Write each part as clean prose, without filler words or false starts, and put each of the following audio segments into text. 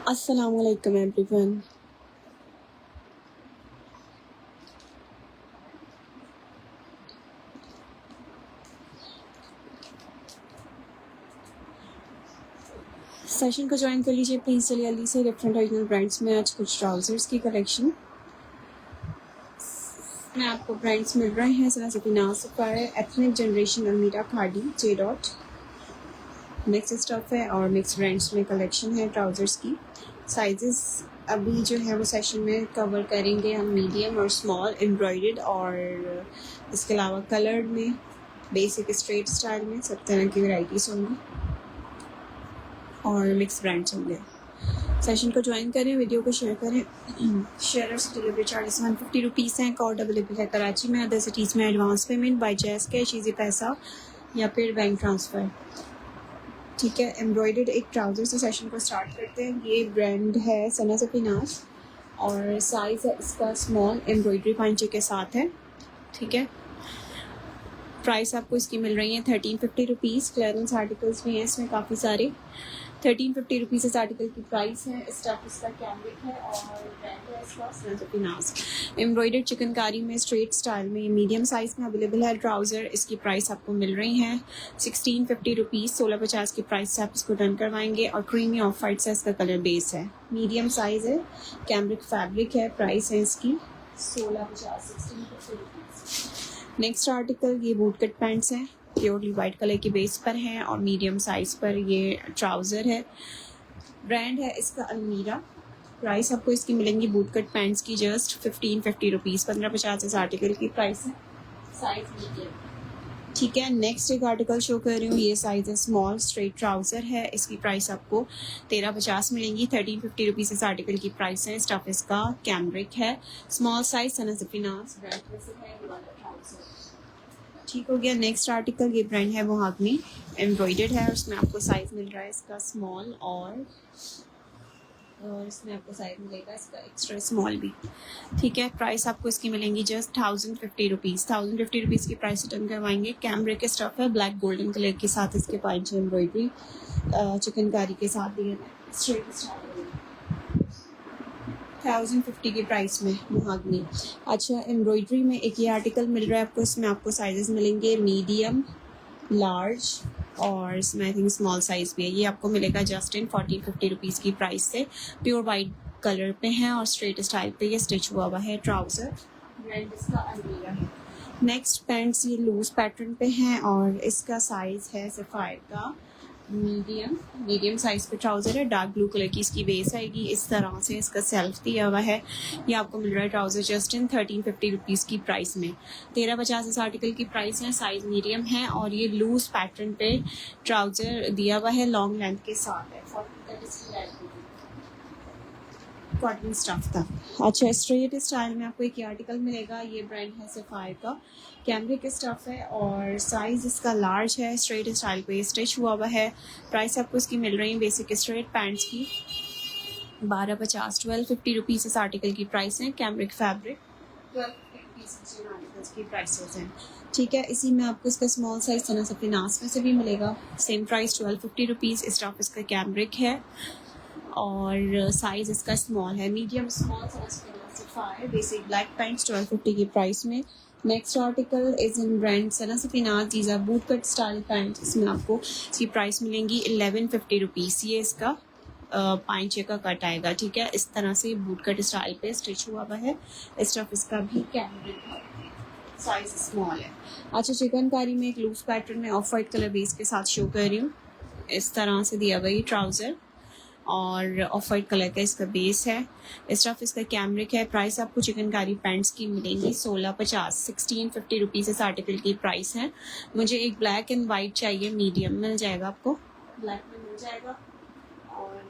Assalamualaikum everyone. Session को join कर लीजिए प्लीज़ जल्दी से। डिफरेंट ओरिजिनल ब्रांड्स में आज कुछ ट्राउज़र्स की कलेक्शन में आपको ब्रांड्स मिल रहे हैं। सना सफीना सफायर, एथनिक जनरेशन, अलमीरा, khadi, J dot, mix stuff है और मिक्स ब्रांड्स में कलेक्शन है ट्राउज़र्स की। साइजेस अभी जो है वो सेशन में कवर करेंगे हम मीडियम और स्मॉल, एम्ब्रॉयडर्ड और इसके अलावा कलर्ड में, बेसिक स्ट्रेट स्टाइल में सब तरह की वैराइटीज़ होंगी और मिक्स ब्रांड्स होंगे। सेशन को ज्वाइन करें, वीडियो को शेयर करें। शेयर्स डिलीवरी चार्जेस 150 रुपीज़ हैं। कोड अवेलेबल है कराची में, अदर सिटीज़ में एडवांस पेमेंट बाय जैस कैश, ईजी पैसा या फिर बैंक ट्रांसफ़र। ठीक है, एम्ब्रॉयडर्ड एक ट्राउज़र से सेशन को स्टार्ट करते हैं। ये ब्रांड है सना सफीनाज और साइज़ है इसका स्मॉल, एम्ब्रॉयडरी पांचे के साथ है। ठीक है, प्राइस आपको इसकी मिल रही है 1350 रुपीज़। क्लियरेंस आर्टिकल्स भी हैं इसमें काफ़ी सारे। 1350 रुपीज़ इस आर्टिकल की प्राइस है। स्टफ इसका कैमरिक है और ब्रांड है इसका सना सफीनाज। एम्ब्रॉयडर्ड चिकनकारी में स्ट्रेट स्टाइल में मीडियम साइज़ में अवेलेबल है ट्राउज़र। इसकी प्राइस आपको मिल रही है 1650 रुपीज़। 1650 की प्राइस से आप इसको डन करवाएंगे और क्रीमी ऑफ वाइट से इसका कलर बेस है। मीडियम साइज़ है, कैमरिक फैब्रिक है। प्राइस है इसकी 1650, 1650 रुपीज़। नेक्स्ट आर्टिकल ये बूट कट पैंट्स हैं, प्योरली वाइट कलर की बेस पर हैं और मीडियम साइज़ पर ये ट्राउज़र है। ब्रांड है इसका अलमीरा। प्राइस आपको इसकी मिलेंगी बूट कट पैंट्स की जस्ट 1550 रुपीज़। 1550 इस आर्टिकल की प्राइस है। Size medium. ठीक है, नेक्स्ट एक आर्टिकल शो कर रही हूँ। ये साइज़ है स्मॉल, स्ट्रेट ट्राउज़र है। इसकी प्राइस आपको 1350 मिलेंगी। 1350 रुपीज़ इस आर्टिकल की प्राइस है। स्टफ इसका कैमरिक है। स्मॉल साइज सना सफीनाज ब्रांड में से है ये वाला ट्राउज़र। ठीक हो गया। नेक्स्ट आर्टिकल ये ब्रांड है मोहागनी, एम्ब्रॉयडर्ड है और उसमें आपको साइज़ मिल रहा है इसका स्मॉल और इसमें आपको साइज़ मिलेगा इसका एक्स्ट्रा स्मॉल भी। ठीक है, प्राइस आपको इसकी मिलेंगी जस्ट 1050 रुपीज़। 1050 रुपीज़ की प्राइस रिटर्न करवाएंगे। कैमरे के स्टफ है, ब्लैक गोल्डन कलर के साथ इसके पांच एम्ब्रॉयडरी चिकनकारी के साथ दिए स्ट्रेट स्टाइल 1050 की प्राइस में मोहागनी। अच्छा, एम्ब्रॉयडरी में एक ये आर्टिकल मिल रहा है आपको। इसमें आपको साइजेस मिलेंगे मीडियम, लार्ज और इसमें आई थिंक स्मॉल साइज़ भी है। ये आपको मिलेगा जस्ट इन 1450 रुपीज़ की प्राइस से। प्योर वाइट कलर पे है और स्ट्रेट स्टाइल पे ये स्टिच हुआ है ट्राउज़र। ब्रांड इसका अलमीरा है। नेक्स्ट पैंट्स ये लूज पैटर्न पे हैं और इसका साइज़ है सफ़ायर का मीडियम साइज़ पे ट्राउज़र है। डार्क ब्लू कलर की इसकी बेस आएगी। इस तरह से इसका सेल्फ दिया हुआ है। ये आपको मिल रहा है ट्राउज़र जस्ट इन 1350 रुपीज़ की प्राइस में। 1350 इस आर्टिकल की प्राइस है। साइज़ मीडियम है और ये लूज पैटर्न पे ट्राउज़र दिया हुआ है, लॉन्ग लेंथ के साथ है। कॉटन स्टफ था। अच्छा, स्ट्रेट स्टाइल में आपको एक आर्टिकल मिलेगा। ये ब्रांड है सफ़ायर का, कैमरिक स्टफ है और साइज़ इसका लार्ज है। स्ट्रेट स्टाइल पे स्टिच हुआ है। प्राइस आपको इसकी मिल रही है बेसिक स्ट्रेट पैंट्स की 1250, 1250 रुपीज़ इस आर्टिकल की प्राइस है। कैमरिक फैब्रिक 1250 आर्टिकल्स की प्राइसेस हैं। ठीक है, इसी में आपको इसका स्मॉल साइज सना सफीनाज में से भी मिलेगा। Same price 1250 rupees. स्टफ इसका कैमरिक है और साइज़ इसका स्मॉल है। Medium small size basic black pants 1250 की प्राइस में। Next article is in brand Sana Safinaz. These are boot cut style pants. इसमें आपको इसकी प्राइस मिलेंगी 1150 रुपीज़। ये इसका 5 का कट आएगा। ठीक है, इस तरह से बूट कट स्टाइल पे स्टिच हुआ है। स्टफ इसका भी कैमरिक है, साइज स्मॉल है। अच्छा, चिकनकारी में एक लूज पैटर्न में ऑफ वाइट कलर बेस के साथ शो कर रही हूँ। इस तरह से दिया हुआ ये ट्राउज़र और ऑफ वाइट कलर का इसका बेस है। स्टफ इसका कैमरिक है। प्राइस आपको चिकनकारी पैंट्स की मिलेंगी 1650, 1650 रुपीज़ इस आर्टिकल की प्राइस है। मुझे एक ब्लैक एंड वाइट चाहिए, मीडियम मिल जाएगा आपको, ब्लैक में मिल जाएगा और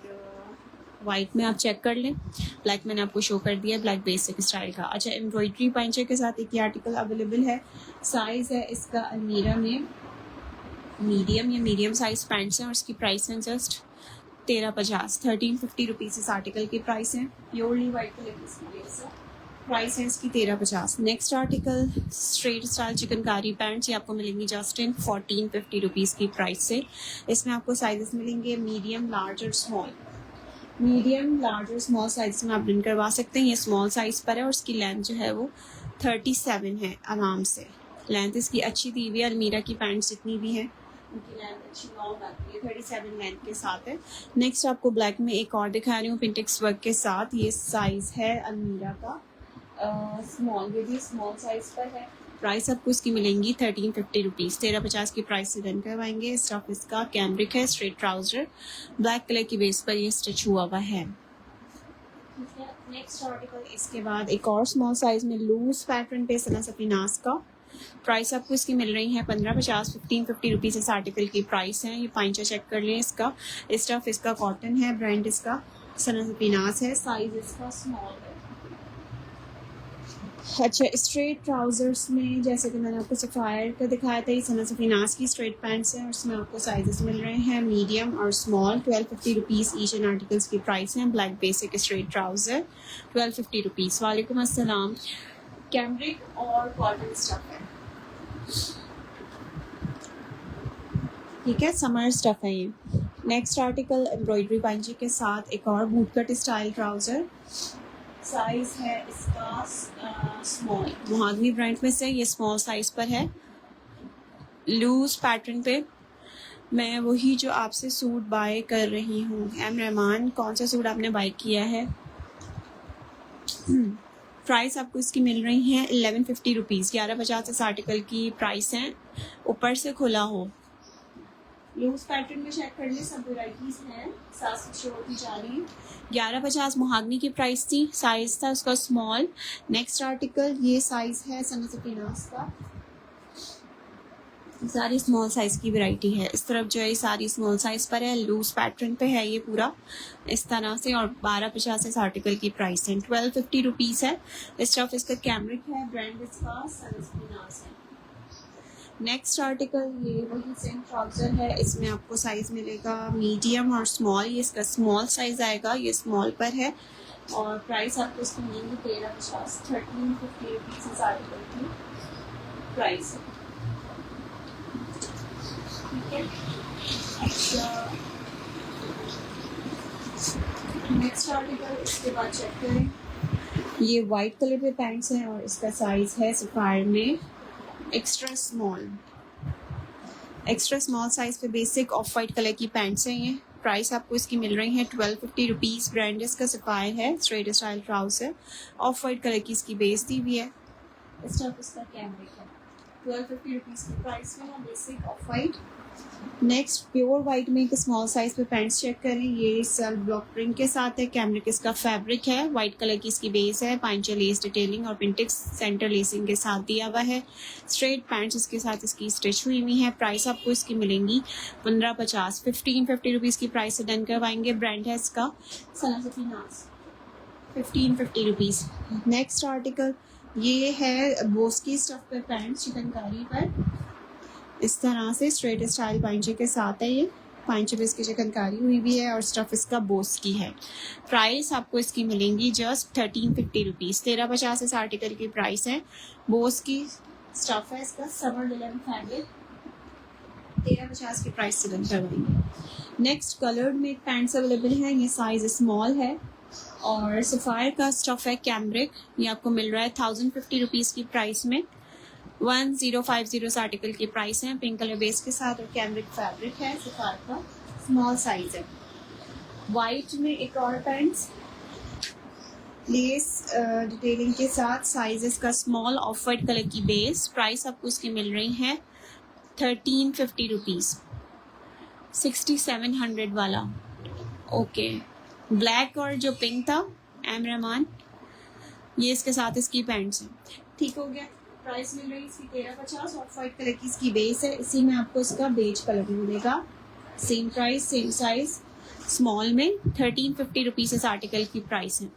वाइट में आप चेक कर लें। ब्लैक मैंने आपको शो कर दिया, ब्लैक बेसिक स्टाइल का। अच्छा, एम्ब्रॉयडरी पैंचे के साथ एक ही आर्टिकल अवेलेबल है। साइज़ है इसका अलमीरा में मीडियम या मीडियम साइज पैंट्स हैं और इसकी प्राइस है जस्ट 1350, 1350 रुपीज़ इस आर्टिकल की प्राइस है। प्योरली वाइट कलर की इसकी बेस है। प्राइस है इसकी 13.50। Next article straight style chikankari pants, ये आपको मिलेंगी जस्ट इन 1450 रुपीज़ की प्राइस से। इसमें आपको साइजेस मिलेंगे मीडियम, लार्ज और स्मॉल। मीडियम, लार्ज और स्मॉल साइज में आप प्रिंट करवा सकते हैं। ये स्मॉल साइज़ पर है और इसकी लेंथ जो है वो 37 है आराम से। लेंथ इसकी अच्छी दी हुई है, अलमीरा की पैंट्स जितनी भी हैं उनकी लेंथ अच्छी लॉन्ग आती है, 37 लेंथ के साथ है। नेक्स्ट आपको ब्लैक में एक और दिखा रही हूँ पिंटेक्स वर्क के साथ। ये साइज़ है अलमीरा का स्मॉल, ये भी स्मॉल साइज़ पर है। प्राइस आपको इसकी मिलेंगी 1350 रुपीज़। 13.50 की प्राइस से डन करवाएंगे। स्टफ इसका कैमरिक है, स्ट्रेट ट्राउज़र, ब्लैक कलर की बेस पर ये स्टिच हुआ हुआ है। नेक्स्ट आर्टिकल इसके बाद एक और स्मॉल साइज़ में लूज पैटर्न पे सना सफीनास का। प्राइस आपको इसकी मिल रही है 15.50, 1550 रुपीज़ इस आर्टिकल की प्राइस है। ये पाइंचा चेक कर लें इसका। स्टफ इसका कॉटन है, ब्रांड इसका सना सफीनास है, साइज़ इसका स्मॉल है। अच्छा, स्ट्रेट ट्राउज़र्स में जैसे कि मैंने आपको सफ़ायर का दिखाया था, ये सना सफीनास की स्ट्रेट पैंट्स हैं और इसमें आपको साइजेस मिल रहे हैं मीडियम और small. 1250 rupees each and articles की प्राइस है। Black basic straight trouser 1250 rupees. वालेकुम अस्सलाम। कैमरिक और कॉटन स्टफ है, ठीक है, समर स्टफ है ये। नेक्स्ट आर्टिकल एम्ब्रॉयडरी पाइंचे के साथ एक और boot cut style trouser. Size है इसका स्मॉल, मुहादमी ब्रांड में से ये स्मॉल साइज़ पर है, लूज पैटर्न पे। मैं वही जो आपसे सूट बाय कर रही हूँ। एम रहमान, कौन सा सूट आपने बाय किया है? प्राइस आपको इसकी मिल रही है 1150 रुपीज़। 11.50 इस आर्टिकल की प्राइस है। ऊपर से खुला हो, लूज पैटर्न में चेक कर ले, सब वेराइटीज़ हैं, साथ साथ शो होती जा रही है। 11.50 मुहागनी की प्राइस थी, साइज़ था उसका स्मॉल। नेक्स्ट आर्टिकल ये साइज़ है सना सफीनास का, सारी स्मॉल साइज़ की वैरायटी है। इस तरफ जो है सारी स्मॉल साइज़ पर है, लूज पैटर्न पे है ये पूरा इस तरह से। और 12.50 इस आर्टिकल की प्राइस है। 1250 रुपीज़ है। स्टफ इसका कैमरिक है, ब्रांड इसका सना सफीनास है। नेक्स्ट आर्टिकल ये वही सेम ट्राउज़र है, इसमें आपको साइज़ मिलेगा मीडियम और स्मॉल। ये इसका स्मॉल साइज़ आएगा, ये स्मॉल पर है और प्राइस आपको इसकी मिलेगी 13.50, 1350 रुपीज़ इस आर्टिकल की प्राइस है, ठीक है। अच्छा, नेक्स्ट आर्टिकल इसके बाद चेक करें। ये वाइट कलर पे पैंट्स हैं और इसका साइज़ है सफ़ायर में extra small. Extra small size पे बेसिक ऑफ वाइट कलर की पैंट्स हैं ये। प्राइस आपको इसकी मिल रही है 1250 रुपीज़। ब्रांड इसका सफ़ायर है, straight style trouser, of white colour की इसकी बेस दी हुई है। स्टफ इसका कैमरिक है। 1250 रुपीज़ की प्राइस में है, basic of white. Next pure white में एक स्मॉल साइज़ पे पैंट्स चेक करें। ये सेल्फ ब्लॉक प्रिंट के साथ है, कैमरिक इसका फैब्रिक है, वाइट कलर की इसकी बेस है, पाइंचा लेस डिटेलिंग और पिंटेक्स सेंटर लेसिंग के साथ दिया हुआ है। स्ट्रेट पैंट्स इसके साथ इसकी स्टिच हुई हुई है। प्राइस आपको इसकी मिलेंगी 15.50, 1550 रुपीज़ की प्राइस से डन करवाएंगे। ब्रांड है इसका सना सफीनास, 1550 रुपीज़। नेक्स्ट आर्टिकल ये है बोस की स्टफ पे पैंट्स चिकनकारी पर, इस तरह से स्ट्रेट स्टाइल पाइंचे के साथ है। ये पाइंचे पे इसकी चिकनकारी हुई भी है और स्टफ इसका बोस की है। प्राइस आपको इसकी मिलेंगी जस्ट 1350 रुपीज़। 13.50 इस आर्टिकल की प्राइस है। बोस की स्टफ है, इसका समर लिनन फैब्रिक। 13.50 की प्राइस से डन करवाएंगे। नेक्स्ट कलर्ड में एक पैंट्स अवेलेबल है, ये साइज़ स्मॉल है और सफ़ायर का स्टफ है कैमरिक। ये आपको मिल रहा है 1050 रुपीज़ की प्राइस में। 1050 इस आर्टिकल की प्राइस है। पिंक कलर बेस के साथ और कैमरिक फैब्रिक है, सफ़ायर का स्मॉल साइज़ है। वाइट में एक और पैंट्स लेस डिटेलिंग के साथ, साइज़ इसका स्मॉल, ऑफ वाइट कलर की बेस। प्राइस आपको इसकी मिल रही है 1350 रुपीज़। 6700 वाला, ओके। ब्लैक और जो पिंक था एम रहमान, ये इसके साथ इसकी पैंट्स हैं, ठीक हो गया। प्राइस मिल रही है इसकी 13.50, ऑफ वाइट कलर की इसकी बेस है। इसी में आपको इसका बेज कलर मिलेगा। Same price, same size, small में 1350 रुपीज़ इस आर्टिकल की प्राइस है,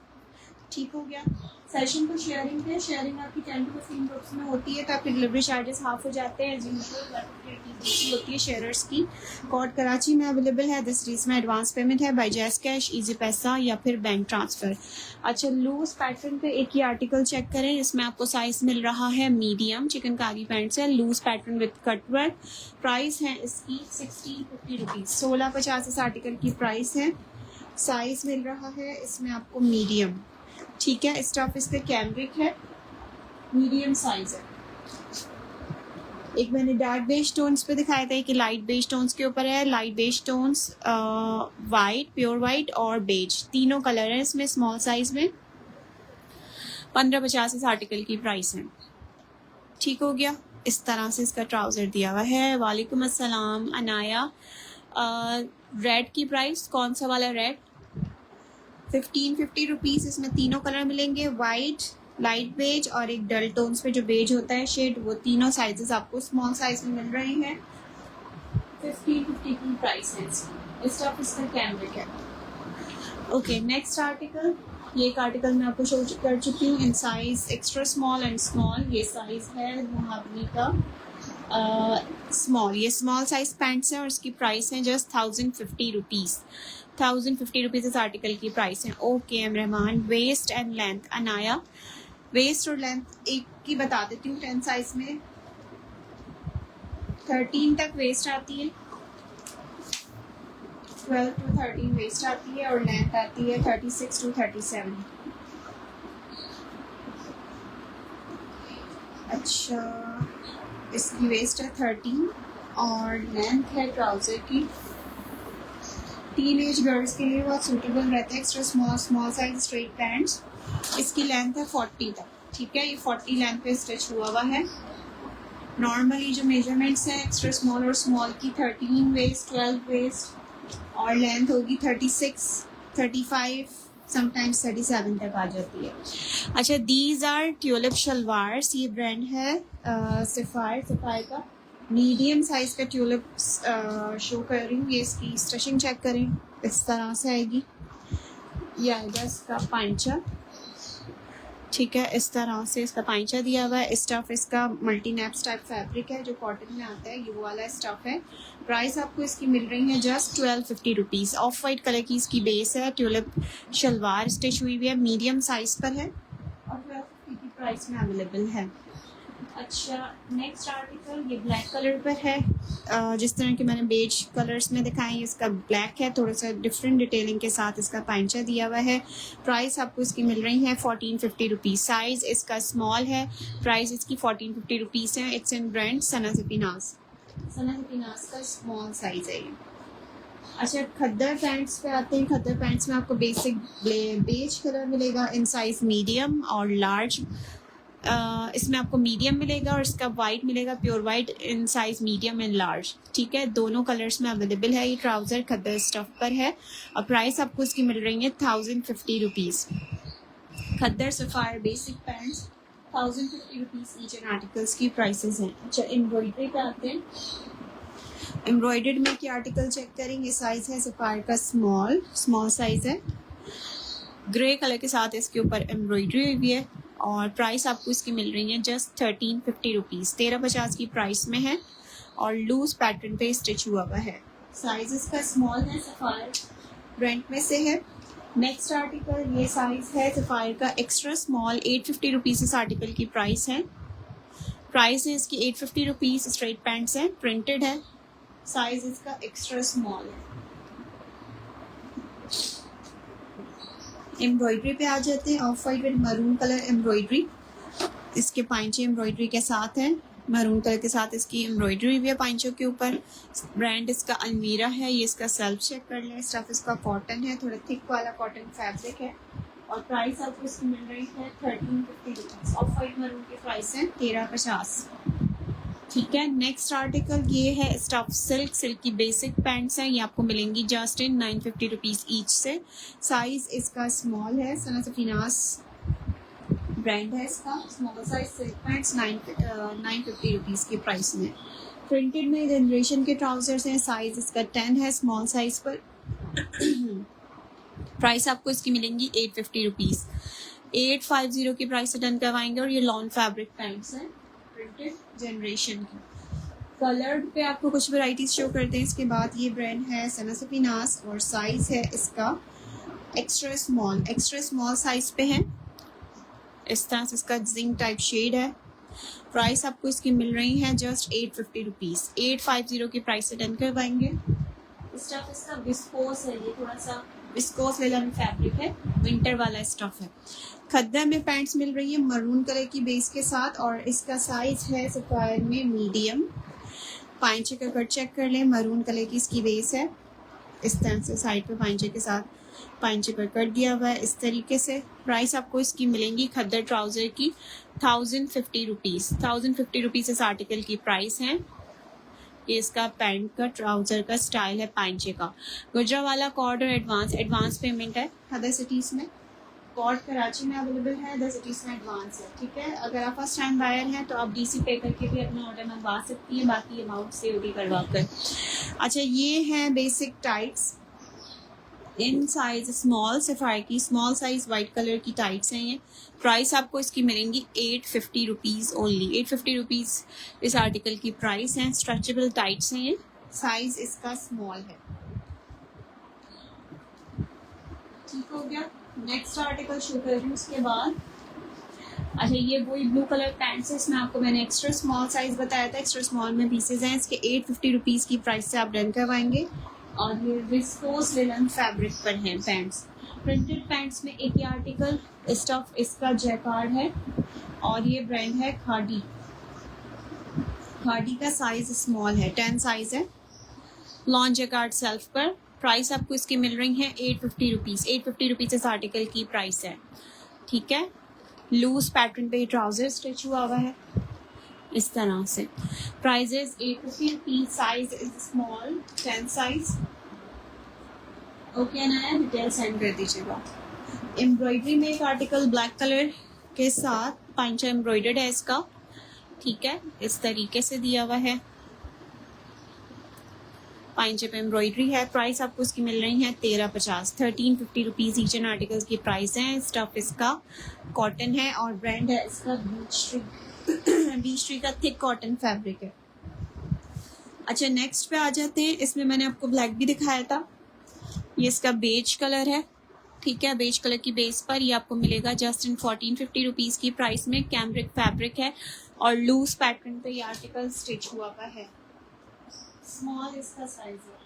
ठीक हो गया। सेशन को शेयरिंग पे, शेयरिंग आपकी 10 to 15 ग्रुप्स में होती है तो आपके डिलीवरी चार्जेस हाफ हो जाते हैं। होती है शेयरर्स की। कोड कराची में अवेलेबल है। 10 डेज में एडवांस पेमेंट है बाय जैस कैश, इजी पैसा या फिर बैंक ट्रांसफ़र। अच्छा, लूज पैटर्न पे एक ही आर्टिकल चेक करें। इसमें आपको साइज मिल रहा है मीडियम, चिकनकारी पैंट्स है, loose pattern with cutwork. Price है इसकी 1650 रुपीज़। 1650 इस आर्टिकल की प्राइस है। साइज मिल रहा है इसमें आपको मीडियम, ठीक है। स्टफ इसका कैमरिक है, मीडियम साइज है। एक मैंने डार्क बेज टोन्स पे दिखाया था कि लाइट बेज टोन्स के ऊपर है। Light beige tones, white, pure white और बेज, तीनों कलर हैं इसमें स्मॉल साइज में। 1550 इस आर्टिकल की प्राइस है। ठीक हो गया। इस तरह से इसका ट्राउज़र दिया हुआ है। वालेकुम अस्सलाम अनाया। रेड की प्राइस, कौन सा वाला रेड? 1550 रुपीज़। इसमें तीनों कलर मिलेंगे, वाइट, लाइट बेज और एक डल टोन्स पे जो बेज होता है शेड, वो तीनों साइजेस आपको स्मॉल साइज में मिल रहे हैं। 1550 की प्राइस है इसकी। स्टफ इसका कैमरिक है। Okay, next article. ये एक आर्टिकल मैं आपको शो कर चुकी हूँ in size extra small and small. ये साइज है मुहावनी का स्मॉल। ये स्मॉल साइज पैंट्स है और इसकी प्राइस है जस्ट 1050 रुपीज़। 1050 रुपीज़ इस आर्टिकल की प्राइस है। Okay M Rahman. Waist and length Anaya, waist और लेंथ एक की बता देती हूँ। 10 साइज में 13 तक वेस्ट आती है, 12 to 13 वेस्ट आती है और लेंथ आती है 36 to 37। अच्छा, इसकी वेस्ट है 13 और लेंथ है ट्राउज़र की। टीन एज गर्ल्स के लिए बहुत सूटेबल रहता है। Extra small size straight pants. इसकी लेंथ है 40 तक, ठीक है। ये 40 लेंथ पे स्टिच हुआ है। नॉर्मली जो मेजरमेंट्स हैं एक्स्ट्रा स्मॉल और स्मॉल की 13 वेस्ट, 12 वेस्ट और लेंथ होगी 36, 35, समटाइम्स 37 तक आ जाती है। अच्छा, दीज आर ट्यूलिप शलवार्स। ये ब्रांड है सफ़ायर का मीडियम साइज का ट्यूलिप शो कर रही हूँ। ये इसकी स्टिचिंग चेक करें, इस तरह से आएगी। ये आएगा इसका पांचा, ठीक है। इस तरह से इसका पांचा दिया हुआ है। स्टफ इसका मल्टी नैप्स टाइप फैब्रिक है जो कॉटन में आता है, ये वो वाला स्टफ है। प्राइस आपको इसकी मिल रही है just 1250 rupees. Of white colour की इसकी बेस है। ट्यूलिप शलवार स्टिच हुई हुई है, मीडियम साइज पर है और 1250 की प्राइस में अवेलेबल है। अच्छा, नेक्स्ट आर्टिकल ये ब्लैक कलर पर है। जिस तरह के मैंने बेज कलर्स में दिखाई, इसका ब्लैक है, थोड़ा सा डिफरेंट डिटेलिंग के साथ इसका पांचा दिया हुआ है। प्राइस आपको इसकी मिल रही है 1450 रुपीज़। साइज़ इसका स्मॉल है। प्राइस इसकी 1450 रुपीज़ है। It's in brand Sana Safinaz. सना सफीनाज का स्मॉल साइज़ है ये। अच्छा, खद्दर पैंट्स पे आते हैं। खद्दर पैंट्स में आपको बेसिक बेज कलर मिलेगा इन साइज़ मीडियम और लार्ज। इसमें आपको मीडियम मिलेगा और इसका वाइट मिलेगा, pure white in size medium and large, ठीक है। दोनों कलर्स में अवेलेबल है। ये ट्राउज़र खद्दर स्टफ पर है और प्राइस आपको इसकी मिल रही है 1050 rupees. Khaddar sapphire basic pants 1050 rupees each and articles की प्राइसेस हैं। अच्छा, एम्ब्रॉयडरी पे आते हैं। एम्ब्रॉयडर्ड में क्या आर्टिकल चेक करेंगे। साइज़ है सफ़ायर का स्मॉल साइज़ है। ग्रे कलर के साथ इसके ऊपर एम्ब्रॉयडरी हुई है और प्राइस आपको इसकी मिल रही है जस्ट 1350 रुपीज़। 1350 की प्राइस में है और लूज पैटर्न पे स्टिच हुआ हुआ है। साइज इसका स्मॉल है, सफ़ायर ब्रांड में से है। नेक्स्ट आर्टिकल ये साइज है सफ़ायर का एक्स्ट्रा स्मॉल, 850 रुपीज़ इस आर्टिकल की प्राइस है। प्राइस है इसकी 850 रुपीज़। स्ट्रेट पैंट्स है, प्रिंटेड है। साइज इसका एक्स्ट्रा स्मॉल है। एम्ब्रॉयडरी पे आ जाते हैं। Of white with maroon colour embroidery. इसके पांचे एम्ब्रॉयडरी के साथ हैं। मरून कलर के साथ इसकी एम्ब्रॉयडरी भी है पांचों के ऊपर। ब्रांड इसका अलमीरा है। ये इसका सेल्फ चेक कर लें। स्टफ इसका कॉटन है, थोड़ा थिक वाला कॉटन फैब्रिक है और प्राइस आपको इसकी मिल रही है 1350 रुपीज़। ऑफ वाइट मरून की प्राइस है 1350, ठीक है। नेक्स्ट आर्टिकल ये है स्टफ सिल्क की बेसिक पैंट्स हैं। ये आपको मिलेंगी जस्ट इन 950 रुपीज़ ईच से। साइज इसका स्मॉल है। सना सफीनाज ब्रांड है इसका। Small size silk pants 950 rupees की प्राइस में। प्रिंटेड में जनरेशन के ट्राउजर्स हैं। साइज इसका 10 है स्मॉल साइज पर। प्राइस आपको इसकी मिलेंगी 850 रुपीज़। 850 की प्राइस से डन करवाएंगे। और ये लॉन फैब्रिक पैंट्स हैं प्रिंटेड जनरेशन की। कलर्ड पे आपको कुछ वैरायटीज शो करते हैं। इसके बाद ये ब्रांड है सना सफीनास और साइज है इसका एक्स्ट्रा स्मॉल साइज पे है। इस तरह से इसका जिंक टाइप शेड है। प्राइस आपको इसकी मिल रही है जस्ट 850 रुपीज़। 850 की प्राइस से डन करवाएंगे। स्टफ इसका विस्कोस है, ये थोड़ा सा विस्कोस लेलन फैब्रिक है, विंटर वाला स्टफ है। खद्दर में पैंट्स मिल रही है मरून कलर की बेस के साथ और इसका साइज है सफायर में मीडियम। पाइंचे का कट चेक कर लें, मरून कलर की इसकी बेस है। इस तरह से साइड पे पाइंचे के साथ पाइंचे पर कट दिया हुआ है इस तरीके से। प्राइस आपको इसकी मिलेंगी खद्दर ट्राउज़र की 1050 रुपीज़। 1050 रुपीज़ इस आर्टिकल की प्राइस है। ये इसका पैंट का ट्राउज़र का स्टाइल है पाइंचे का। गुजरावाला कॉर्ड और एडवांस पेमेंट है। अदर सिटीज़ में कॉर्ड कराची में अवेलेबल है, अदर सिटीज़ में एडवांस है। ठीक है, अगर आप फर्स्ट टाइम बायर हैं तो आप डीसी पे करके भी अपना ऑर्डर मंगवा सकती हैं, बाकी अमाउंट COD करवा कर। अच्छा, ये हैं basic tights in size small sapphire की, स्मॉल साइज वाइट कलर की टाइट्स हैं ये। प्राइस आपको इसकी मिलेंगी 850 रुपीज़ ओनली। 850 रुपीज़ इस आर्टिकल की प्राइस है। स्ट्रेचेबल टाइट्स हैं ये, साइज इसका स्मॉल है। ठीक हो गया। नेक्स्ट आर्टिकल शो कर रही हूँ उसके बाद। अच्छा, ये वही ब्लू कलर पैंट्स है। इसमें आपको मैंने एक्स्ट्रा स्मॉल साइज बताया था, एक्स्ट्रा स्मॉल में पीसेज हैं। इसके 850 रुपीज़ की प्राइस से आप डन करवाएंगे। और ये विस्कोस लिनन फैब्रिक पर हैं पैंट्स। प्रिंटेड पैंट्स में एक ही आर्टिकल, स्टफ इसका जैकार्ड है और ये ब्रांड है खादी। खादी का साइज स्मॉल है, 10 साइज है। लॉन जैकार्ड सेल्फ पर। प्राइस आपको इसकी मिल रही है 850 रुपीज़। 850 रुपीज़ इस आर्टिकल की प्राइस है। ठीक है, लूज पैटर्न पे ट्राउजर स्टिच हुआ हुआ है इस तरह से। Prices 850 rupees. Size is small, 10 size. Okay ना, डिटेल सेंड कर दीजिएगा। एम्ब्रॉयडरी में एक आर्टिकल ब्लैक कलर के साथ पाइंचा एम्ब्रॉयडर्ड है इसका। ठीक है, इस तरीके से दिया हुआ है, पाइंचे पे एम्ब्रॉयडरी है। प्राइस आपको इसकी मिल रही है 1350। 1350 रुपीज़ ईच एंड आर्टिकल्स की प्राइस है। स्टफ इसका कॉटन है और ब्रांड है इसका बीच ट्री का थिक कॉटन फैब्रिक है। अच्छा, नेक्स्ट पे आ जाते हैं। इसमें मैंने आपको ब्लैक भी दिखाया था, ये इसका बेज कलर है। ठीक है, बेज कलर की बेस पर ये आपको मिलेगा जस्ट इन 1450 रुपीज़ की प्राइस में। कैमरिक फैब्रिक है और लूज पैटर्न पे ये आर्टिकल स्टिच हुआ हुआ है। स्मॉल इसका साइज है।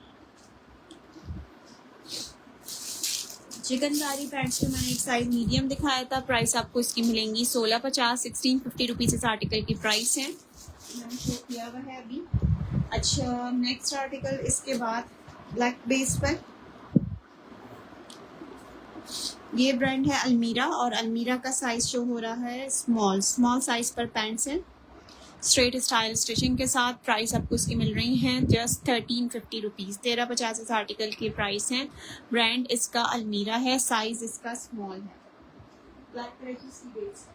चिकनकारी पैंट्स में मैंने एक साइज मीडियम दिखाया था। प्राइस आपको इसकी मिलेंगी 1650। 1650 रुपीज़ इस आर्टिकल की प्राइस है, मैंने शो किया हुआ है अभी। अच्छा, नेक्स्ट आर्टिकल इसके बाद ब्लैक बेस पर। ये ब्रांड है अलमीरा और अलमीरा का साइज शो हो रहा है स्मॉल साइज पर पैंट्स हैं स्ट्रेट स्टाइल स्टिचिंग के साथ। प्राइस आपको इसकी मिल रही हैं जस्ट 1350 रुपीज़। 1350 इस आर्टिकल की प्राइस है। ब्रांड इसका अलमीरा है, साइज इसका स्मॉल है। ब्लैक कलर की इसकी बेस।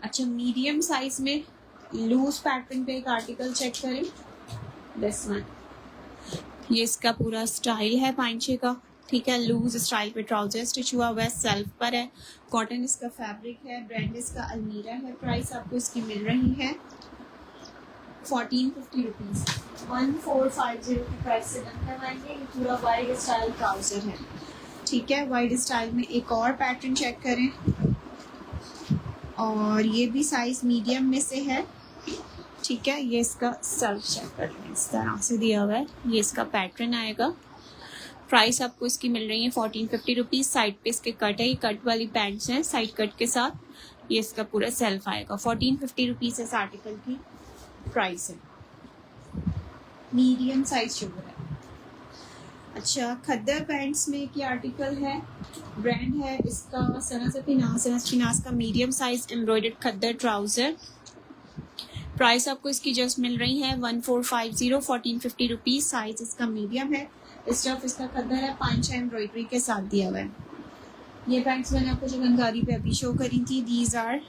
अच्छा, मीडियम साइज में लूज पैटर्न पे एक आर्टिकल चेक करें, दिस वन। ये इसका पूरा स्टाइल है पाइंचे का। ठीक है, लूज स्टाइल पे ट्राउजर स्टिच हुआ हुआ है, सेल्फ पर है, कॉटन इसका फैब्रिक है, ब्रांड इसका अलमीरा है। प्राइस आपको इसकी मिल रही है 1450 रुपीज़। 1450 की प्राइस से डन करवाएंगे। ये पूरा वाइड स्टाइल ट्राउजर है। ठीक है, वाइड स्टाइल में एक और पैटर्न चेक करें और ये भी साइज मीडियम में से है। ठीक है, ये इसका सेल्फ चेक कर लें, इस तरह से दिया हुआ है, ये इसका पैटर्न आएगा। प्राइस आपको इसकी मिल रही है 1450 रुपीज़। साइड पे इसके कट है, ये कट वाली पैंट्स हैं साइड कट के साथ। ये इसका पूरा सेल्फ आएगा। 1450 रुपीज़ इस आर्टिकल की प्राइस है। मीडियम साइज शुगर है। अच्छा, खद्दर पैंट्स में एक आर्टिकल है, ब्रांड है इसका सना सफीनास का मीडियम साइज एम्ब्रॉयडर्ड खद्दर ट्राउजर। प्राइस आपको इसकी जस्ट मिल रही है 1450। 1450 रुपीज़। साइज इसका मीडियम है। स्टफ इसका खद्दर है, पांचा एम्ब्रॉयडरी के साथ दिया हुआ है। ये पैंट्स मैंने आपको चिकनकारी पे अभी शो करी थी। These are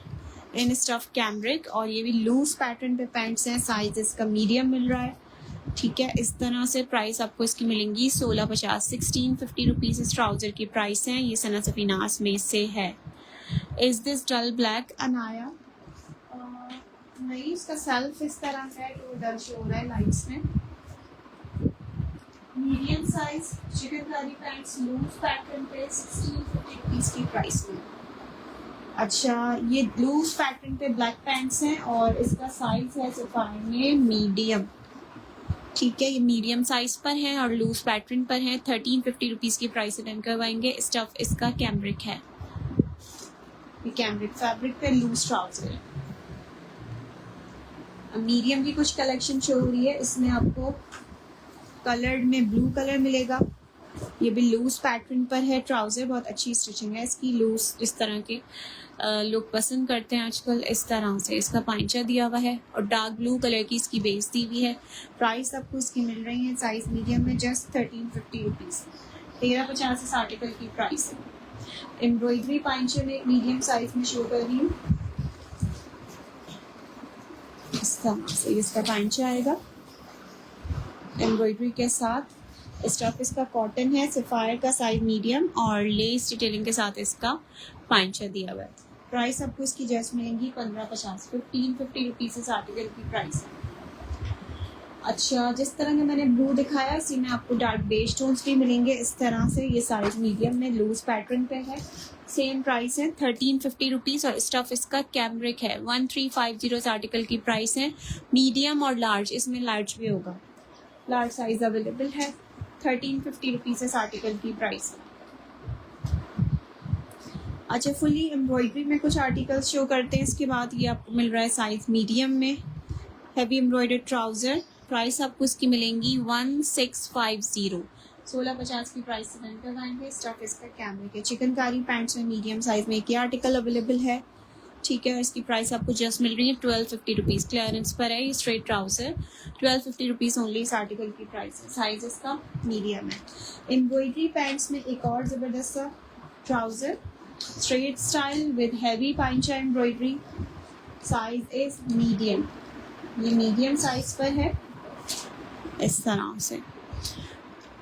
in stuff cambric और ये भी लूज पैटर्न पे पैंट्स हैं। साइज इसका मीडियम मिल रहा है। ठीक है, इस तरह से प्राइस आपको इसकी मिलेंगी 1650, 1650 रुपीज़ इस ट्राउज़र की प्राइस है। ये सना सफीनास में से है। Is this dull black Anaya? नहीं, इसका सेल्फ इस तरह का है, तो डल शो हो रहा है लाइट्स में। Medium size chikankari pants loose pattern पे 1650 रुपीज़ की प्राइस में। अच्छा, ये लूज पैटर्न पे ब्लैक पैंट्स हैं और इसका साइज है सफायर में मीडियम। ठीक है, ये मीडियम साइज पर है और लूज पैटर्न पर है। 1350 रुपीज़ की प्राइस से डन करवाएंगे। स्टफ इसका कैमरिक है, ये कैमरिक फैब्रिक पे लूज ट्राउजर है। मीडियम की कुछ कलेक्शन शो हो रही है, इसमें आपको कलर्ड में ब्लू कलर मिलेगा। ये भी लूज पैटर्न पर है ट्राउजर, बहुत अच्छी स्टिचिंग है इसकी। लूज इस तरह के लोग पसंद करते हैं आजकल। इस तरह से इसका पांचा दिया हुआ है और डार्क ब्लू कलर की इसकी बेस दी हुई है। प्राइस आपको इसकी मिल रही है साइज मीडियम में जस्ट 1350 रुपीज़। 1350 इस आर्टिकल की प्राइस है। एम्ब्रॉयडरी पांचे में एक मीडियम साइज में शो कर रही हूँ। इस तरह से इसका पांचा आएगा एम्ब्रॉयडरी के साथ। स्टफ इसका कॉटन है, सफायर का साइज मीडियम और लेस डिटेलिंग के साथ इसका पांचा दिया हुआ है। प्राइस आपको इसकी जस्ट मिलेंगी 1550, 1550 रुपीज़ इस आर्टिकल की प्राइस है। अच्छा, जिस तरह का मैंने ब्लू दिखाया इसी में आपको डार्क बेज टोन्स भी मिलेंगे इस तरह से। ये साइज मीडियम में लूज पैटर्न पे है। सेम प्राइस है 1350 रुपीज़ और स्टफ इसका कैमरिक है। 1350 इस आर्टिकल की प्राइस है। मीडियम और लार्ज, इसमें लार्ज भी होगा, लार्ज साइज अवेलेबल है। 1350 रुपीज़ इस आर्टिकल की प्राइस है। अच्छा, फुली एम्ब्रॉयडरी में कुछ आर्टिकल्स शो करते हैं। इसके बाद ये आपको मिल रहा है साइज मीडियम में हैवी एम्ब्रॉयडर्ड ट्राउज़र। प्राइस आपको इसकी मिलेंगी 1650, 1650 की प्राइस से डन करवाएंगे। स्टफ इसका कैमरिक है। चिकनकारी पैंट्स में मीडियम साइज में एक आर्टिकल अवेलेबल है। ठीक है, और इसकी प्राइस आपको जस्ट मिल रही है 1250 रुपीज़। क्लियरेंस पर है ये स्ट्रेट ट्राउज़र। 1250 रुपीज़ ओनली इस आर्टिकल की प्राइस है। साइज इसका मीडियम है। एम्ब्रॉयडरी पैंट्स में एक और ज़बरदस्त सा trouser, straight style with heavy पांचा एम्ब्रॉयडरी। साइज इज मीडियम, ये मीडियम साइज पर है इस तरह से।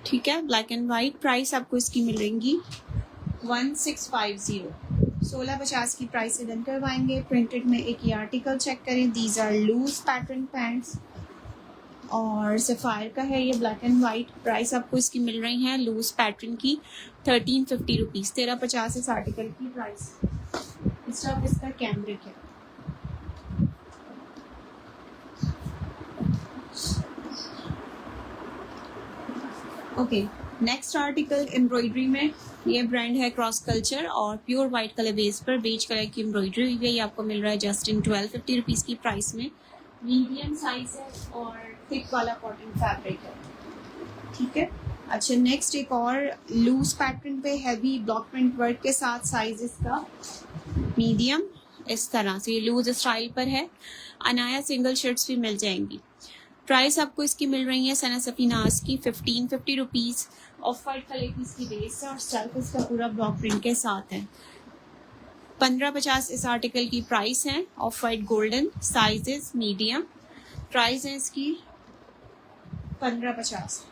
ठीक है, ब्लैक एंड वाइट। प्राइस आपको इसकी मिलेंगी 1650, 1650 की प्राइस से डन करवाएंगे। प्रिंटेड में एक ये आर्टिकल चेक करें। These are loose pattern pants और सफायर का है ये ब्लैक एंड वाइट। प्राइस आपको इसकी मिल रही है लूज पैटर्न की 1350 रुपीज़। 1350 इस आर्टिकल की प्राइस। स्टफ इसका कैमरिक है। ओके, नेक्स्ट आर्टिकल एम्ब्रॉयडरी में। ये ब्रांड है क्रॉस कल्चर और प्योर वाइट कलर बेस पर बेज कलर की एम्ब्रॉयडरी हुई है। ये आपको मिल रहा है जस्ट इन 1250 रुपीज़ की प्राइस में। मीडियम साइज है और थिक वाला कॉटन फैब्रिक है। ठीक है, अच्छा, नेक्स्ट एक और लूज पैटर्न पे हैवी ब्लॉक प्रिंट वर्क के साथ। साइज इसका मीडियम इस तरह से लूज स्टाइल पर है। अनाया सिंगल शर्ट्स भी मिल जाएंगी। प्राइस आपको इसकी मिल रही है सना सफीनास की 1550 रुपीज़। ऑफ वाइट कलर की इसकी बेस है और स्टफ इसका पूरा ब्लॉक प्रिंट के साथ है। 1550 इस आर्टिकल की प्राइस है। Of white golden, size is medium. Price है इसकी 1550।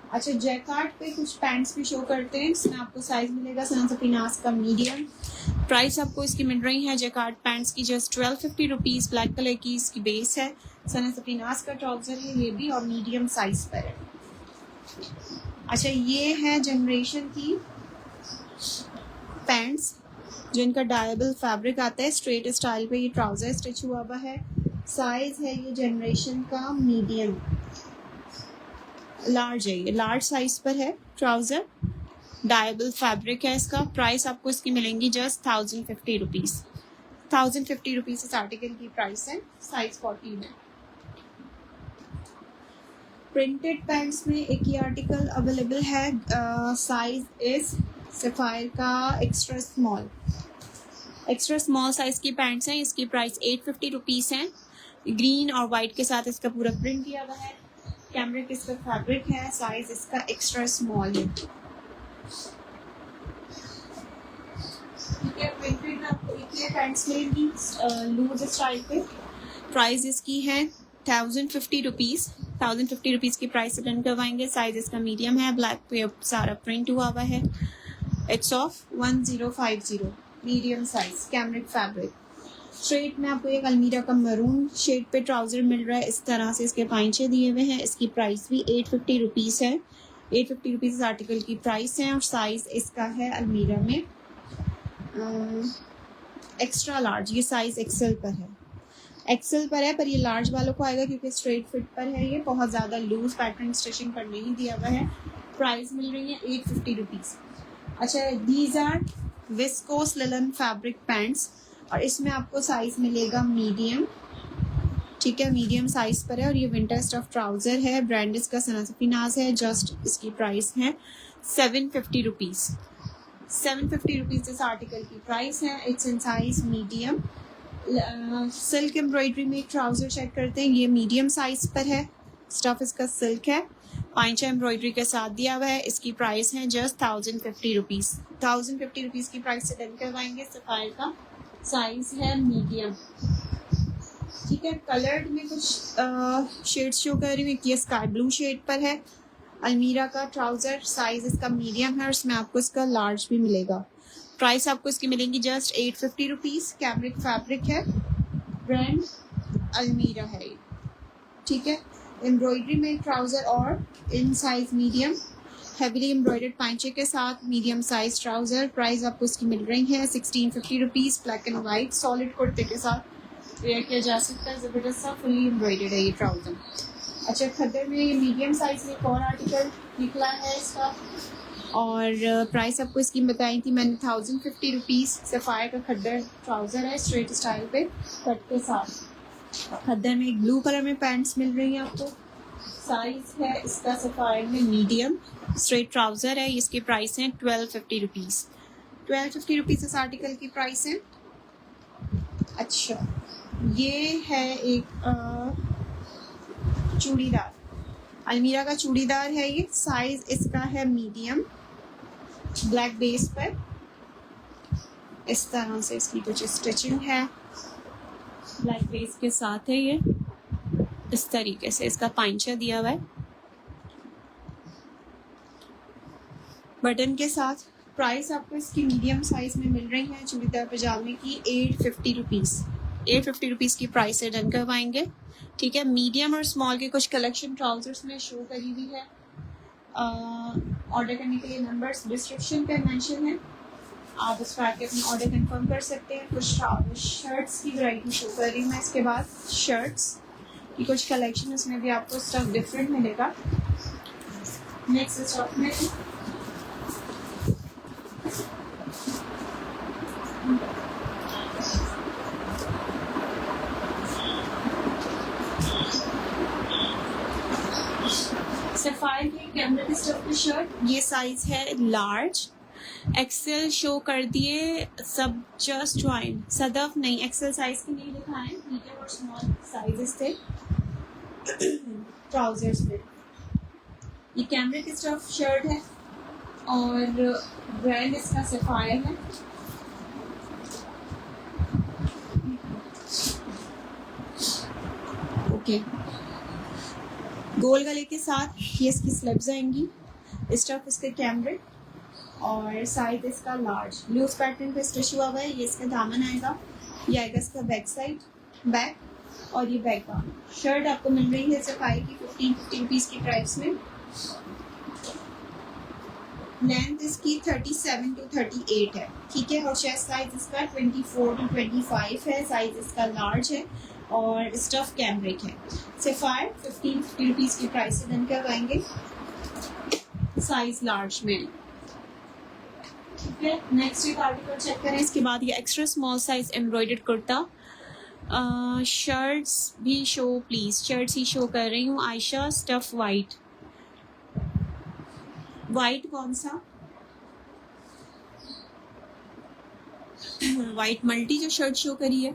अच्छा, जैकार्ड पे कुछ पैंट्स भी शो करते हैं। इसमें आपको साइज मिलेगा सना सफीनास का मीडियम। प्राइस आपको इसकी मिल रही है जैकार्ड पैंट्स की जस्ट 1250 रुपीज़। ब्लैक कलर की इसकी बेस है। सना सफीनास का ट्राउज़र है ये भी और मीडियम साइज पर है। अच्छा, ये है जनरेशन की पैंट्स जिनका डायबल फैब्रिक आता है। स्ट्रेट स्टाइल पे ये ट्राउज़र स्टिच हुआ हुआ है। साइज है ये जनरेशन का मीडियम, लार्ज है, ये लार्ज साइज पर है ट्राउज़र। डायबल फैब्रिक है इसका। प्राइस आपको इसकी मिलेंगी जस्ट 1050 रुपीज़। 1050 रुपीज़ इस आर्टिकल की प्राइस है। साइज 40 है। प्रिंटेड पैंट्स में एक ही आर्टिकल अवेलेबल है। साइज इज सफायर का extra small. Extra small size की पैंट्स हैं। इसकी प्राइस 850 रुपीज़ है। ग्रीन और वाइट के साथ इसका पूरा प्रिंट किया हुआ है। कैमरिक इसका फैब्रिक है। साइज इसका एक्स्ट्रा स्मॉल है। ठीक है, प्रिंटेड में आपको एक ही पैंट्स मिलेंगी लूज स्टाइल पे। प्राइस इसकी है 1050 रुपीज़। ₹1050 की प्राइस से डन करवाएंगे। साइज इसका मीडियम है, ब्लैक पे सारा प्रिंट हुआ हुआ है। It's of 1050, medium size cambric fabric. Straight में आपको एक अलमीरा का मरून शेड पे ट्राउज़र मिल रहा है। इस तरह से इसके पाइंचे दिए हुए हैं। इसकी प्राइस भी 850 रुपीज़ है। 850 रुपीज़ इस आर्टिकल की प्राइस है और साइज़ इसका है अलमीरा में एक्स्ट्रा लार्ज। ये साइज़ एक्सेल पर है, एक्सेल पर है, पर ये लार्ज वालों को आएगा क्योंकि स्ट्रेट फिट पर है। ये बहुत ज़्यादा लूज पैटर्न स्टिचिंग पर नहीं दिया हुआ है। प्राइस मिल रही है 850 रुपीज़। अच्छा, these are viscose linen fabric pants और इसमें आपको साइज़ मिलेगा मीडियम। ठीक है, मीडियम साइज़ पर है और ये विंटर स्टफ ट्राउज़र है। ब्रांड इसका सनासफी नाज है। जस्ट इसकी प्राइस है 750 रुपीज़। 750 रुपीज़ इस आर्टिकल की प्राइस है। It's in size medium. Silk embroidery में एक ट्राउज़र चेक करते हैं। ये मीडियम साइज़ पर है। स्टफ इसका सिल्क है, पाइंचा एम्ब्रॉयडरी के साथ दिया हुआ है। इसकी प्राइस है जस्ट 1050 रुपीज़। 1050 रुपीज़ की प्राइस से डन करवाएंगे। सफ़ायर का साइज़ है मीडियम। ठीक है, कलर्ड में कुछ शेड्स शो कर रही हूँ। ये स्काई ब्लू शेड पर है। अलमीरा का ट्राउज़र, साइज़ इसका मीडियम है और इसमें आपको इसका लार्ज भी मिलेगा। प्राइस आपको इसकी मिलेंगी जस्ट 850 रुपीज़। कैमरिक फैब्रिक है, ब्रांड अलमीरा है ये। ठीक है, एम्ब्रॉयडरी में ट्राउज़र और in size medium, heavily embroidered पाइंचे के साथ मीडियम साइज ट्राउज़र। प्राइस आपको इसकी मिल रही है 1650 rupees. Black and white solid कुर्ते के साथ वेयर किया जा सकता है। ज़बरदस्त सा फुली एम्ब्रॉयडर्ड है ये ट्राउज़र। अच्छा, खद्दर में ये मीडियम साइज़ में एक और आर्टिकल निकला है इसका और प्राइस आपको इसकी बताई थी मैंने 1050 रुपीज़। सफ़ायर का खद्दर ट्राउज़र है, स्ट्रेट स्टाइल पे कट के साथ। खद्दर में एक ब्लू कलर में पैंट्स मिल रही हैं आपको। साइज़ है इसका सफ़ायर में मीडियम। स्ट्रेट ट्राउज़र है। इसकी प्राइस है 1250 रुपीज़। 1250 रुपीज़ इस आर्टिकल की प्राइस है। अच्छा, ये है एक चूड़ीदार, अलमीरा का चूड़ीदार है ये। साइज़ इसका है मीडियम, ब्लैक बेस पर। इस तरह से इसकी कुछ स्टिचिंग है, ब्लैक बेस के साथ है ये। इस तरीके से इसका पाइंचा दिया हुआ है बटन के साथ। प्राइस आपको इसकी मीडियम साइज़ में मिल रही है चूड़ीदार पजामे की 850 रुपीज़। 850 रुपीज़ की प्राइस से डन करवाएंगे। ठीक है, मीडियम और स्मॉल के कुछ कलेक्शन ट्राउज़र्स में शो करी हुई है। ऑर्डर करने के लिए नंबर्स डिस्क्रिप्शन पे मेंशन है, आप उस पर आके अपना ऑर्डर कंफर्म कर सकते हैं। कुछ शर्ट्स की वैरायटी शो कर रही हूँ मैं। इसके बाद शर्ट्स की कुछ कलेक्शन, उसमें भी आपको स्टफ डिफरेंट मिलेगा। नेक्स्ट स्टफ में सफ़ायर की कैमरिक स्टफ की शर्ट। ये साइज़ है लार्ज। एक्सेल शो कर दिए सब, जस्ट ज्वाइन सदफ नहीं, एक्सेल साइज की नहीं दिखाएं। मीडियम और स्मॉल साइजेस थे ट्राउजर्स में। ये कैमरिक स्टफ शर्ट है और ब्रांड इसका सफ़ायर है। ओके, गोल गले के साथ ये इसकी स्लिप्स आएंगी। स्टफ इसके कैमरिक और साइज इसका लार्ज। लूज पैटर्न पे स्टिच हुआ हुआ है। ये इसका दामन आएगा, ये आएगा इसका बैक साइड, बैक और ये बैक का। शर्ट आपको मिल रही है सफ़ाई की 1550 रुपीज़ की प्राइस में। लेंथ इसकी 37 to 38 है। ठीक है, और चेस्ट साइज इसका 24 to 25 है। साइज इसका लार्ज है और स्टफ कैमरिक है। सफ़ायर 1550 रुपीज़ की प्राइस से डन करवाएंगे साइज लार्ज में। ठीक है, नेक्स्ट एक आर्टिकल चेक करें। इसके बाद ये extra small size embroidered kurta. Shirts भी शो प्लीज़, शर्ट्स ही शो कर रही हूँ। Ayesha stuff white. वाइट कौन सा? वाइट मल्टी जो शर्ट शो करी है।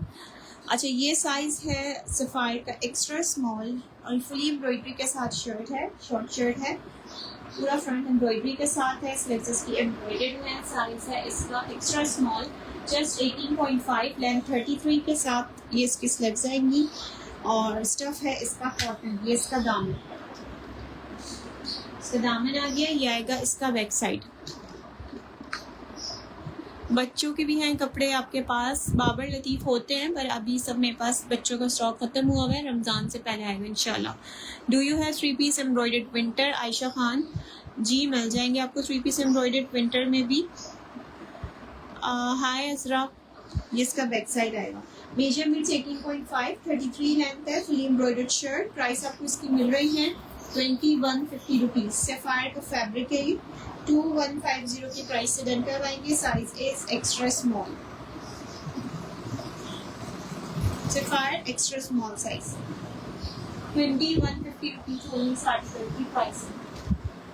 अच्छा, ये साइज है सफ़ायर का एक्स्ट्रा स्मॉल और फुली एम्ब्रॉयडरी के साथ शर्ट है। शॉर्ट शर्ट है, पूरा फ्रंट एम्ब्रॉयडरी के साथ है। स्लीव्स की एम्ब्रॉयडर्ड है। साइज है इसका एक्स्ट्रा स्मॉल, जस्ट 18.5। लेंथ 33 के साथ ये इसकी स्लीव्स आएंगी और स्टफ है इसका कॉटन। ये इसका दामन। इसका दामन आ गया, ये आएगा इसका बैक साइड। बच्चों के भी हैं कपड़े आपके पास, बाबर लतीफ़ होते हैं पर अभी सब मेरे पास बच्चों का स्टॉक खत्म हुआ है, रमज़ान से पहले आएगा इंशाल्लाह। Do you have 3 piece embroidered winter? Ayesha Khan ji मिल जाएंगे आपको 3 पीस एम्ब्रॉयडर्ड विंटर में भी। हाय अजरा, ये इसका बैक साइड आएगा। मेजरमेंट्स 18.5, 33 लेंथ है, फुली एम्ब्रॉयडर्ड शर्ट। प्राइस आपको इसकी मिल रही है 2150 रुपीज़। सैफायर का फैब्रिक है ये, 2150 की प्राइस से डन करवाएंगे। Size is extra small, sapphire extra small size, 2150 rupees only article की प्राइस।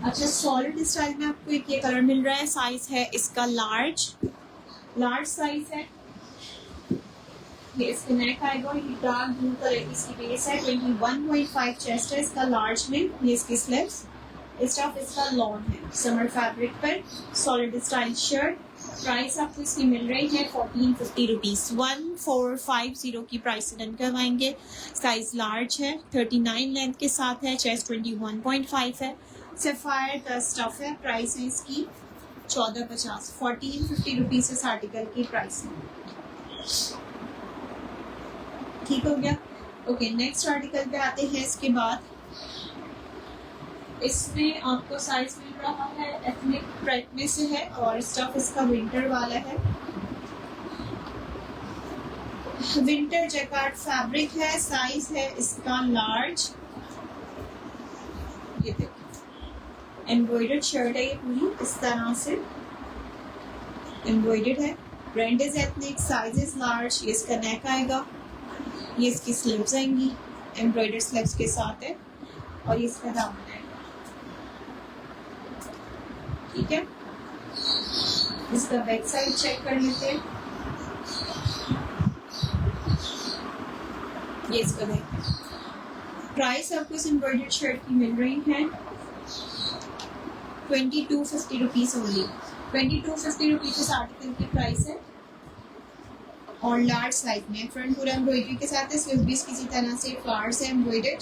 अच्छा, सॉलिड स्टाइल में आपको एक ये कलर मिल रहा है, साइज है इसका लार्ज साइज है। ये इसका नेक आएगा, ये डार्क ब्लू कलर की इसकी बेस है, 21.5 चेस्ट है इसका लार्ज में। ये इसकी स्लीव्स, स्टफ इसका लॉन है, समर फैब्रिक पर सॉलिड स्टाइल शर्ट। प्राइस आपको इसकी मिल रही है 1450 रुपीज़। 1450 की प्राइस से डन करवाएंगे। साइज लार्ज है, 39 लेंथ के साथ है, चेस्ट 21.5 है, सैफायर का स्टफ है। प्राइस है इसकी 1450, 1450 रुपीज़ इस आर्टिकल की प्राइस है। ठीक हो गया। ओके, नेक्स्ट आर्टिकल पे आते हैं। इसके बाद इसमें आपको साइज मिल रहा है एथनिक प्रेट में से है और स्टफ इसका विंटर वाला है, विंटर जैकार्ड फैब्रिक है। साइज है इसका लार्ज। ये देखिए एम्ब्रॉयडर्ड शर्ट है, ये पूरी इस तरह से एम्ब्रॉयडर्ड है। Brand is ethnic, size is large. ये इसका नेक आएगा, ये इसकी स्लीव्स आएंगी, एम्ब्रॉयडर्ड स्लीव्स के साथ है, और ये इसका दामन है। ठीक है, इसका बैक साइड चेक कर लेते हैं। ये इसका बैक। प्राइस आपको इस एम्ब्रॉयडर्ड शर्ट की मिल रही है 2250 रुपीज़ ओनली। 2250 रुपीज़ इस आर्टिकल की प्राइस है और लार्ज साइज में। फ्रंट पूरा एम्ब्रॉयडरी के साथ है, स्लीव भी किसी तरह से फ्लावर्स है एम्ब्रॉयडर्ड।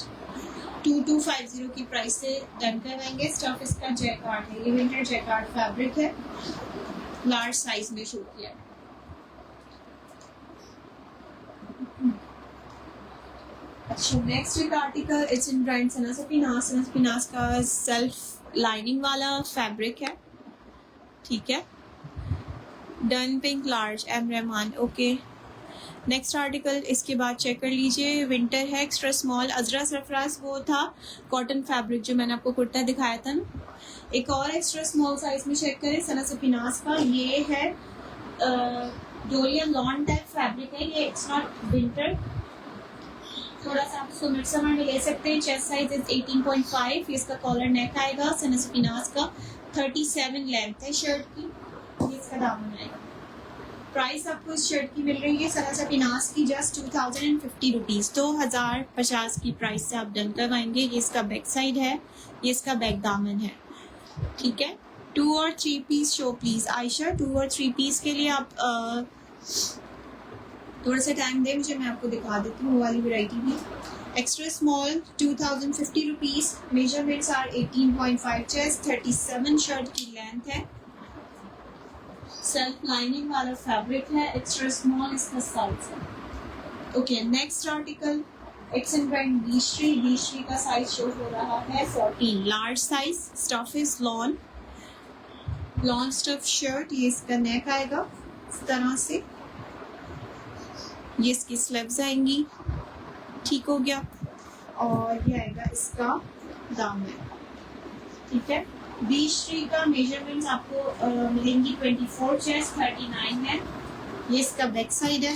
2250 की प्राइस से डन करवाएंगे। स्टफ इसका जैकार्ड है, ये विंटर जैकार्ड फैब्रिक है, लार्ज साइज में शूट किया है। अच्छा, नेक्स्ट एक article, it's in brand Sana Safinaz. Sana Safinaz का सेल्फ लाइनिंग वाला फैब्रिक है। ठीक है, done pink large, M Rahman. Okay, next article इसके बाद चेक कर लीजिए, विंटर है, एक्स्ट्रा स्मॉल। अजरा सरफराज वो था कॉटन फैब्रिक जो मैंने आपको कुर्ता दिखाया था ना। एक और एक्स्ट्रा स्मॉल साइज में चेक करें, सनासपिनास का। ये है डोरियन लॉन टाइप फैब्रिक है, ये इट्स नॉट विंटर, थोड़ा सा आप इसको मिड समर में ले सकते हैं। Chest size is 18.5। इसका कॉलर नेक आएगा, सनासपिनास का 37 लेंथ है शर्ट की। ये इसका दामन आएगा। प्राइस आपको इस शर्ट की मिल रही है सनासपिनास की जस्ट 2050 रुपीज़। 2050 की प्राइस से आप डन करवाएंगे। ये इसका बैक साइड है, ये इसका बैक दामन है। ठीक है, 2 और 3 पीस शो प्लीज। आयशा 2 और 3 पीस के लिए आप थोड़ा सा टाइम दें मुझे, मैं आपको दिखा देती हूँ वो वाली वैरायटी भी। Extra small 2050 rupees. Measurements are 18.5 chest, 37 shirt की लेंथ है, सेल्फ लाइनिंग वाला फैब्रिक है, एक्स्ट्रा स्मॉल इसका साइज है। Okay, next article, it's in brand बीश्री। बीश्री का साइज शो हो रहा है 14, large size. Stuff is lawn stuff shirt. ये इसका नेक आएगा इस तरह से, ये इसकी स्लीव्स आएंगी। ठीक हो गया, और ये आएगा इसका दामन। ठीक है, बीश्री का मेजरमेंट्स आपको मिलेंगी 24 चेस्ट, 39 है। ये इसका बैक साइड है।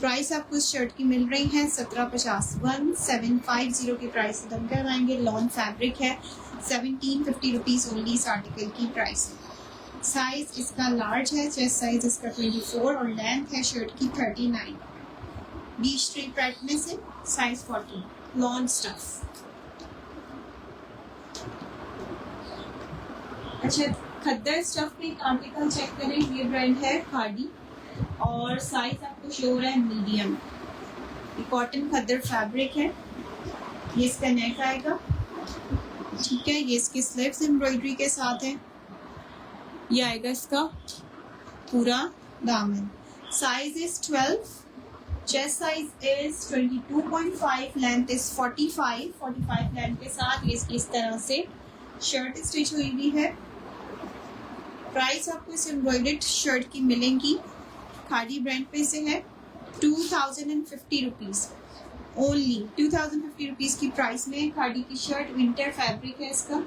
प्राइस आपको इस शर्ट की मिल रही है 1750, 1750 की प्राइस से डन करवाएंगे। लॉन फैब्रिक है, 1750 रुपीज़ ओनली इस आर्टिकल की प्राइस है। साइज इसका लार्ज है, चेस्ट साइज इसका 24 और लेंथ है शर्ट की 39। बीश्री प्रेट में से साइज 14, लॉन स्टफ। अच्छा, खद्दर स्टफ में आर्टिकल चेक करें। ये ब्रांड है खादी और साइज आपको शो हो रहा है मीडियम। ये कॉटन खद्दर फैब्रिक है, ये इसका नेक आएगा, ठीक है, ये इसकी स्लीव्स एम्ब्रॉयडरी के साथ है। ये आएगा इसका पूरा दामन। Size is 12, chest size is 22.5, length is 45 length के साथ ये इसकी इस तरह से शर्ट स्टिच हुई हुई है। प्राइस आपको इस एम्ब्रॉयडर्ड शर्ट की मिलेंगी, खादी ब्रांड पे से है, 2050 रुपीज़ ओनली। 2050 रुपीज़ की प्राइस में खादी की शर्ट, विंटर फैब्रिक है इसका,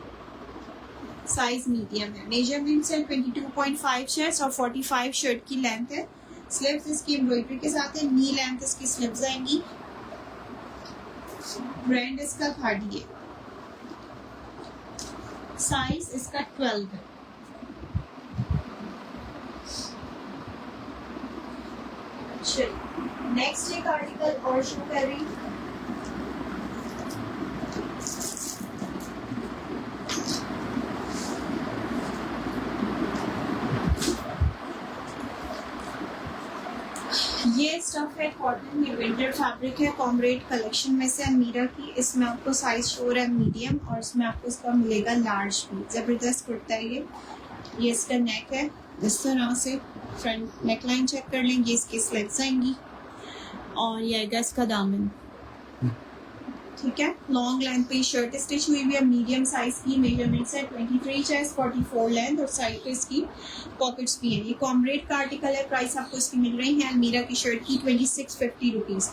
साइज मीडियम है। मेजरमेंट्स है 22.5 चेस्ट और 45 शर्ट की लेंथ है। स्लीव्स इसकी एम्ब्रॉयडरी के साथ है, नी लेंथ इसकी स्लीव्स आएंगी। ब्रांड इसका खादी है, साइज इसका 12 है। नेक्स्ट एक आर्टिकल और शो कर रही हूँ। ये स्टफ है कॉटन में, विंटर फैब्रिक है, कॉमरेड कलेक्शन में से अमीरा की। इसमें आपको साइज शो है मीडियम और इसमें आपको इसका मिलेगा लार्ज भी। जबरदस्त कुर्ता है ये इसका नेक है इस तरह से, फ्रंट नेक लाइन चेक कर लेंगे, इसकी स्लीव्स आएंगी और ये आएगा इसका दामन। ठीक है, लॉन्ग लेंथ पे शर्ट स्टिच हुई हुई है, मीडियम साइज की। मेजरमेंट्स है 23 चेस्ट, 44 लेंथ और साइड पे इसकी पॉकेट्स भी है। ये कॉमरेड का आर्टिकल है। प्राइस आपको इसकी मिल रही है अलमीरा की शर्ट की 2650 रुपीज़।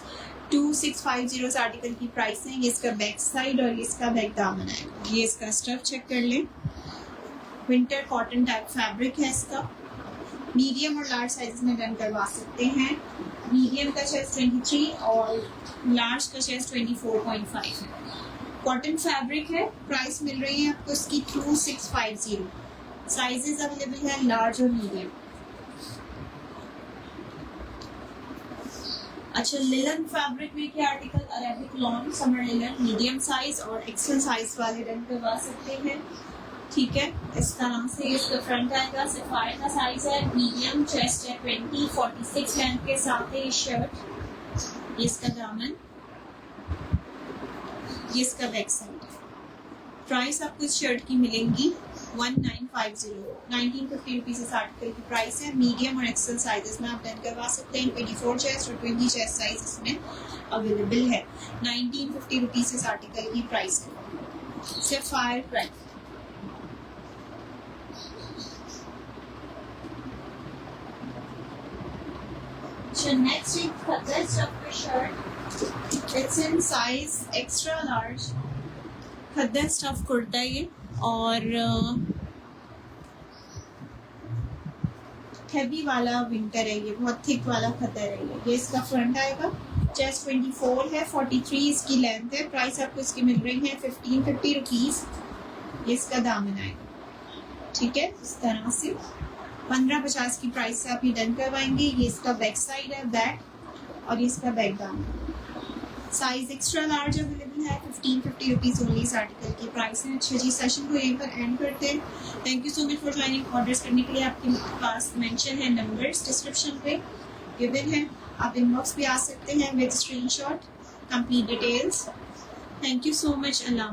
2650 इस आर्टिकल की प्राइस है। ये इसका बैक साइड और ये इसका बैक दामन है। ये इसका स्टफ चेक कर लें, विंटर कॉटन टाइप फैब्रिक है इसका। मीडियम और लार्ज साइज में डन करवा सकते हैं। मीडियम का चेस्ट 23 और लार्ज का चेस्ट 24.5 है। कॉटन फैब्रिक है। प्राइस मिल रही है आपको इसकी 2650। साइजेस अवेलेबल है लार्ज और मीडियम। अच्छा, लिलन फैब्रिक में क्या article, Arabic lawn summer linen, medium size और एक्सेल साइज वाले डन करवा सकते हैं। ठीक है, इस तरह से इसका फ्रंट आएगा, सफायर का साइज है, मीडियम चेस्ट है 20, 46 लेंथ के साथ है ये शर्ट। ये इसका दामन, ये इसका बैक साइड। प्राइस आपको इस शर्ट की मिलेंगी 1950, 1950 रुपीज़ इस आर्टिकल की प्राइस है। मीडियम और एक्सेल साइजेस में आप डन करवा सकते हैं। 24 चेस्ट और 20 चेस्ट साइज इसमें अवेलेबल है। 1950 रुपीज़ इस आर्टिकल की प्राइस है। Sapphire price. So next is khaddar stuff shirt, it's in size extra large. Khaddar stuff kurta ये और हैवी वाला विंटर है, ये बहुत थिक वाला खद्दर है ये इसका फ्रंट आएगा। चेस्ट 24 है, 43 इसकी लेंथ है। प्राइस आपको इसकी मिल रही है 1550 रुपीज़। ये इसका दामन आएगा। ठीक है, इस तरह से 1550 की प्राइस से आप ये डन करवाएंगे। ये इसका बैक साइड है, बैक, और ये इसका बैक दामन। साइज एक्स्ट्रा लार्ज अवेलेबल है। 1550 रुपीज़ ओनली इस आर्टिकल की प्राइस है। अच्छा जी, सेशन को यहीं पर एंड करते हैं। Thank you so much for joining. Orders करने के लिए आपके पास मेंशन है नंबर्स डिस्क्रिप्शन पे गिवन है। आप इनबॉक्स भी आ सकते हैं with screenshot, complete details. Thank you so much. Allah.